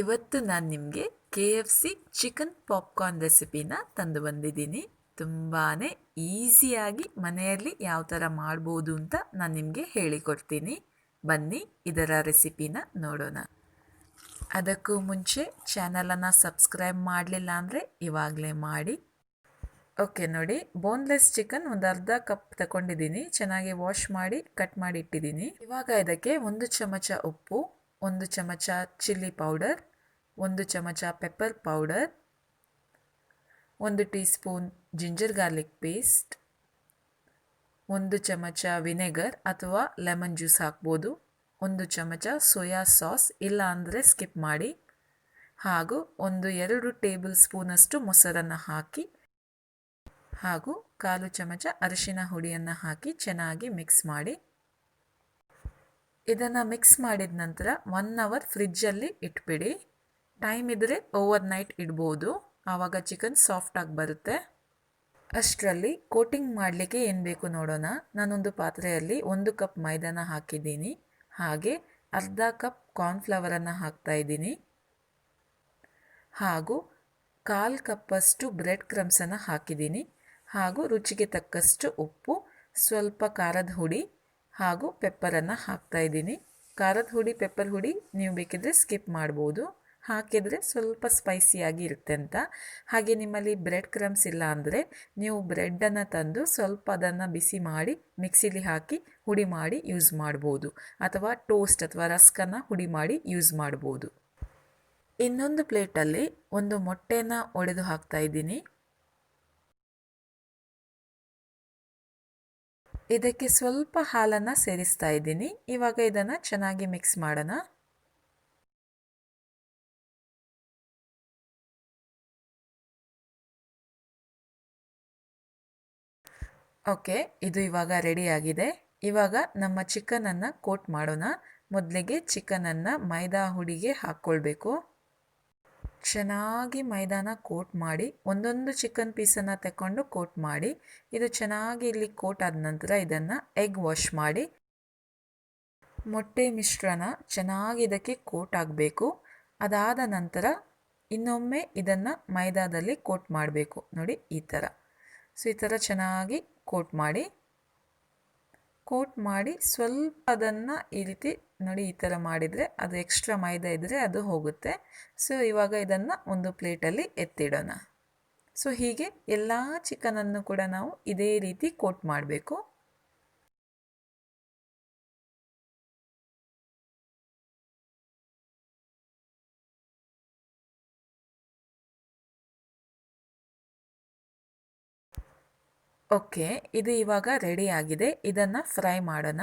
ಇವತ್ತು ನಾನು ನಿಮಗೆ KFC ಚಿಕನ್ ಪಾಪ್ಕಾರ್ನ್ ರೆಸಿಪಿನ ತಂದು ಬಂದಿದ್ದೀನಿ. ತುಂಬಾ ಈಸಿಯಾಗಿ ಮನೆಯಲ್ಲಿ ಯಾವ ಥರ ಮಾಡ್ಬೋದು ಅಂತ ನಾನು ನಿಮಗೆ ಹೇಳಿಕೊಡ್ತೀನಿ. ಬನ್ನಿ ಇದರ ರೆಸಿಪಿನ ನೋಡೋಣ. ಅದಕ್ಕೂ ಮುಂಚೆ ಚಾನಲನ್ನು ಸಬ್ಸ್ಕ್ರೈಬ್ ಮಾಡಲಿಲ್ಲ ಅಂದರೆ ಇವಾಗಲೇ ಮಾಡಿ. ಓಕೆ ನೋಡಿ, ಬೋನ್ಲೆಸ್ ಚಿಕನ್ ಒಂದು ಅರ್ಧ ಕಪ್ ತಗೊಂಡಿದ್ದೀನಿ. ಚೆನ್ನಾಗಿ ವಾಶ್ ಮಾಡಿ ಕಟ್ ಮಾಡಿ ಇಟ್ಟಿದ್ದೀನಿ. ಇವಾಗ ಇದಕ್ಕೆ 1 ಚಮಚ ಉಪ್ಪು, 1 ಚಮಚ ಚಿಲ್ಲಿ ಪೌಡರ್, 1 ಚಮಚ pepper powder, 1 tea spoon ginger garlic paste, 1 ಚಮಚ ವಿನೆಗರ್ ಅಥವಾ ಲೆಮನ್ ಜ್ಯೂಸ್ ಹಾಕ್ಬೋದು, 1 ಚಮಚ ಸೋಯಾ ಸಾಸ್, ಇಲ್ಲ ಅಂದರೆ ಸ್ಕಿಪ್ ಮಾಡಿ, ಹಾಗೂ 1-2 ಟೇಬಲ್ ಸ್ಪೂನಷ್ಟು ಮೊಸರನ್ನು ಹಾಕಿ, ಹಾಗೂ 1/4 ಚಮಚ ಅರಿಶಿನ ಹುಡಿಯನ್ನು ಹಾಕಿ ಚೆನ್ನಾಗಿ ಮಿಕ್ಸ್ ಮಾಡಿ. ಇದನ್ನು ಮಿಕ್ಸ್ ಮಾಡಿದ ನಂತರ 1 ಅವರ್ ಫ್ರಿಜ್ಜಲ್ಲಿ ಇಟ್ಬಿಡಿ. ಟೈಮ್ ಇದ್ದರೆ ಓವರ್ ನೈಟ್ ಇಡ್ಬೋದು, ಆವಾಗ ಚಿಕನ್ ಸಾಫ್ಟಾಗಿ ಬರುತ್ತೆ. ಅಷ್ಟರಲ್ಲಿ ಕೋಟಿಂಗ್ ಮಾಡಲಿಕ್ಕೆ ಏನು ಬೇಕು ನೋಡೋಣ. ನಾನೊಂದು ಪಾತ್ರೆಯಲ್ಲಿ 1 ಕಪ್ ಮೈದಾನ ಹಾಕಿದ್ದೀನಿ, ಹಾಗೆ ಅರ್ಧ ಕಪ್ ಕಾರ್ನ್ಫ್ಲವರನ್ನು ಹಾಕ್ತಾಯಿದ್ದೀನಿ, ಹಾಗೂ 1/4 ಕಪ್ಪಷ್ಟು ಬ್ರೆಡ್ ಕ್ರಮ್ಸನ್ನು ಹಾಕಿದ್ದೀನಿ, ಹಾಗೂ ರುಚಿಗೆ ತಕ್ಕಷ್ಟು ಉಪ್ಪು, ಸ್ವಲ್ಪ ಖಾರದ ಹುಡಿ ಹಾಗೂ ಪೆಪ್ಪರನ್ನು ಹಾಕ್ತಾಯಿದ್ದೀನಿ. ಖಾರದ ಹುಡಿ ಪೆಪ್ಪರ್ ಹುಡಿ ನೀವು ಬೇಕಿದ್ರೆ ಸ್ಕಿಪ್ ಮಾಡ್ಬೋದು, ಹಾಕಿದರೆ ಸ್ವಲ್ಪ ಸ್ಪೈಸಿಯಾಗಿ ಇರುತ್ತೆ ಅಂತ. ಹಾಗೆ ನಿಮ್ಮಲ್ಲಿ ಬ್ರೆಡ್ ಕ್ರಮ್ಸ್ ಇಲ್ಲ ಅಂದರೆ ನೀವು ಬ್ರೆಡ್ಡನ್ನು ತಂದು ಸ್ವಲ್ಪ ಅದನ್ನು ಬಿಸಿ ಮಾಡಿ ಮಿಕ್ಸಿಲಿ ಹಾಕಿ ಹುಡಿ ಮಾಡಿ ಯೂಸ್ ಮಾಡ್ಬೋದು, ಅಥವಾ ಟೋಸ್ಟ್ ಅಥವಾ ರಸ್ಕನ್ನು ಹುಡಿ ಮಾಡಿ ಯೂಸ್ ಮಾಡ್ಬೋದು. ಇನ್ನೊಂದು ಪ್ಲೇಟಲ್ಲಿ 1 ಮೊಟ್ಟೆನ ಒಡೆದು ಹಾಕ್ತಾಯಿದ್ದೀನಿ. ಇದಕ್ಕೆ ಸ್ವಲ್ಪ ಹಾಲನ್ನು ಸೇರಿಸ್ತಾ ಇದ್ದೀನಿ. ಇವಾಗ ಇದನ್ನು ಚೆನ್ನಾಗಿ ಮಿಕ್ಸ್ ಮಾಡೋಣ. ಓಕೆ, ಇದು ಇವಾಗ ರೆಡಿಯಾಗಿದೆ. ಇವಾಗ ನಮ್ಮ ಚಿಕನನ್ನು ಕೋಟ್ ಮಾಡೋಣ. ಮೊದಲಿಗೆ ಚಿಕನನ್ನು ಮೈದಾ ಹುಡಿಗೆ ಹಾಕ್ಕೊಳ್ಬೇಕು. ಚೆನ್ನಾಗಿ ಮೈದಾನ ಕೋಟ್ ಮಾಡಿ, ಒಂದೊಂದು ಚಿಕನ್ ಪೀಸನ್ನು ತಗೊಂಡು ಕೋಟ್ ಮಾಡಿ. ಇದು ಚೆನ್ನಾಗಿ ಇಲ್ಲಿ ಕೋಟ್ ಆದ ನಂತರ ಇದನ್ನು ಎಗ್ ವಾಶ್ ಮಾಡಿ. ಮೊಟ್ಟೆ ಮಿಶ್ರಣ ಚೆನ್ನಾಗಿ ಇದಕ್ಕೆ ಕೋಟ್ ಆಗಬೇಕು. ಅದಾದ ನಂತರ ಇನ್ನೊಮ್ಮೆ ಇದನ್ನು ಮೈದಾದಲ್ಲಿ ಕೋಟ್ ಮಾಡಬೇಕು. ನೋಡಿ ಈ ಥರ. ಸೊ ಈ ಥರ ಚೆನ್ನಾಗಿ ಕೋಟ್ ಮಾಡಿ ಸ್ವಲ್ಪ ಅದನ್ನು ಈ ರೀತಿ ನೋಡಿ ಈ ಥರ ಮಾಡಿದರೆ ಅದು ಎಕ್ಸ್ಟ್ರಾ ಮೈದಾ ಇದ್ದರೆ ಅದು ಹೋಗುತ್ತೆ. ಸೊ ಇವಾಗ ಇದನ್ನು ಒಂದು ಪ್ಲೇಟಲ್ಲಿ ಎತ್ತಿಡೋಣ. ಸೊ ಹೀಗೆ ಎಲ್ಲ ಚಿಕನನ್ನು ಕೂಡ ನಾವು ಇದೇ ರೀತಿ ಕೋಟ್ ಮಾಡಬೇಕು. ಓಕೆ, ಇದು ಇವಾಗ ರೆಡಿ ಆಗಿದೆ. ಇದನ್ನು ಫ್ರೈ ಮಾಡೋಣ.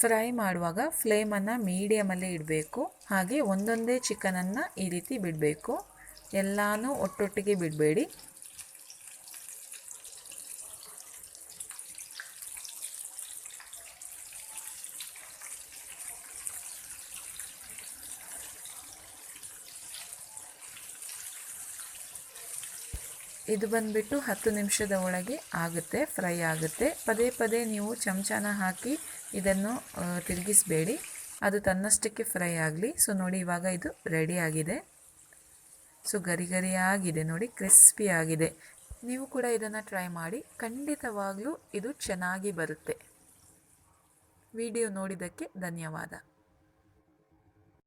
ಫ್ರೈ ಮಾಡುವಾಗ ಫ್ಲೇಮನ್ನು ಮೀಡಿಯಮಲ್ಲಿ ಇಡಬೇಕು, ಹಾಗೆ ಒಂದೊಂದೇ ಚಿಕನನ್ನು ಈ ರೀತಿ ಬಿಡಬೇಕು, ಎಲ್ಲನೂ ಒಟ್ಟೊಟ್ಟಿಗೆ ಬಿಡಬೇಡಿ. ಇದು ಬಂದುಬಿಟ್ಟು 10 ನಿಮಿಷದ ಒಳಗೆ ಆಗುತ್ತೆ, ಫ್ರೈ ಆಗುತ್ತೆ. ಪದೇ ಪದೇ ನೀವು ಚಮಚನ ಹಾಕಿ ಇದನ್ನು ತಿರುಗಿಸಬೇಡಿ, ಅದು ತನ್ನಷ್ಟಕ್ಕೆ ಫ್ರೈ ಆಗಲಿ. ಸೊ ನೋಡಿ ಇವಾಗ ಇದು ರೆಡಿ ಆಗಿದೆ. ಸೊ ಗರಿ ಗರಿಯಾಗಿದೆ ನೋಡಿ, ಕ್ರಿಸ್ಪಿ ಆಗಿದೆ. ನೀವು ಕೂಡ ಇದನ್ನು ಟ್ರೈ ಮಾಡಿ, ಖಂಡಿತವಾಗ್ಲೂ ಇದು ಚೆನ್ನಾಗಿ ಬರುತ್ತೆ. ವಿಡಿಯೋ ನೋಡಿದ್ದಕ್ಕೆ ಧನ್ಯವಾದ.